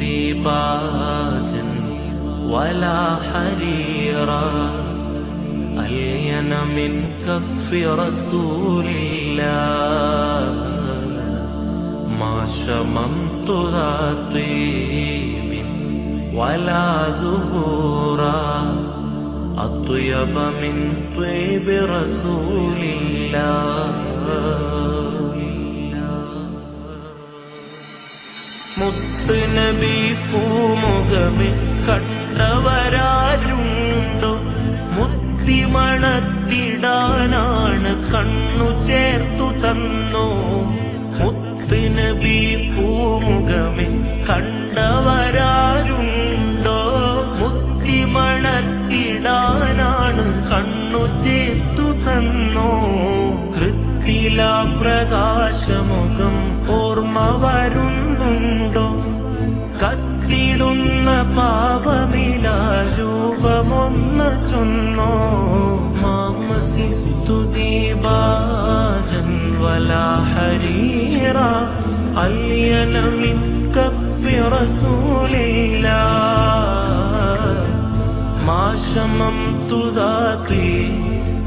ديباجا ولا حريرا ألين من كف رسول الله ما شممت ذا طيب ولا زهورا أطيب من طيب رسول الله മുത്ത് നബി പൂമുഖമേ കണ്ടവരാരുണ്ടോ മുത്തിമണത്തിടാനാണ് കണ്ണു ചേർത്തു തന്നോ മുത്ത് നബി പൂമുഖമേ കണ്ടവരാരുണ്ടോ മുത്തിമണത്തിടാനാണ് കണ്ണു ചേർത്തു തന്നോ കൃത്തിലാ പ്രകാശമുഖം ഓർമ്മ വരുന്നുണ്ടോ കത്തിടുന്ന പാപമില രൂപമൊന്ന് ചൊന്നോ മാമസിസ്തു ദീബാജൻ വലാ ഹരീറ അല്യന മിൻ കഫി റസൂലില്ലാഹ് മാ ശമംതു ദാതി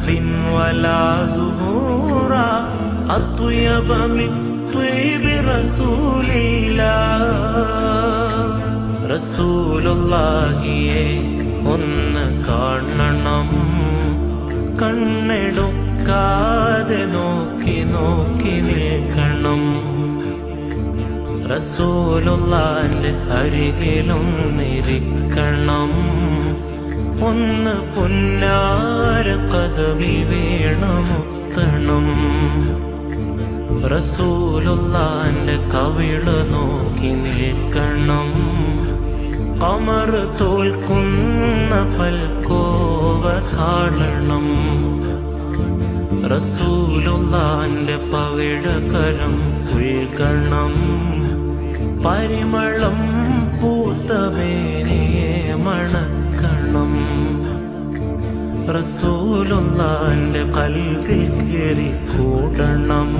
ബിൻ വലാ സുഹൂറ അത്വയബ മിൻ ത്വയ്ബി റസൂലില്ലാഹ് റസൂലുള്ളാഹിയെ ഒന്ന് കാണണം കണ്ണെടുക്കാതെ നോക്കി നോക്കി നിൽക്കണം റസൂലുള്ളാന്റെ അരികിലൊന്നിരിക്കണം ഒന്ന് പുന്നാര പദവി വേണമുത്തണം റസൂലുള്ളാന്റെ കവിള് നോക്കി നിൽക്കണം കമർ തോൽക്കുന്ന പൽക്കോവ കാണണം റസൂലുള്ളാന്റെ പവിഴകരം പുൽകണം പരിമളം പൂത്തവേനയെ മണക്കണം റസൂലുള്ളാന്റെ കൽവിൽ കേറി കൂടണം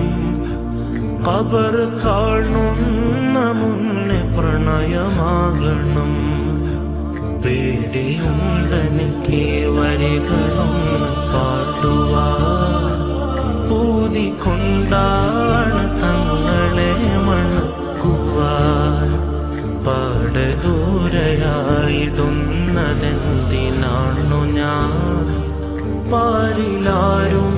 ഖബർ കാണുന്ന മുന്നേ പ്രണയമാകണം പേടിയുണ്ടെനിക്ക് വരികളൊന്ന് പാടുവാൻ ഊതിക്കൊണ്ടാണ് തങ്ങളെ മണക്കുവാൻ പാടെ ദൂരെയായിടുന്നതെന്തിനാണു ഞാൻ പാരിലാരും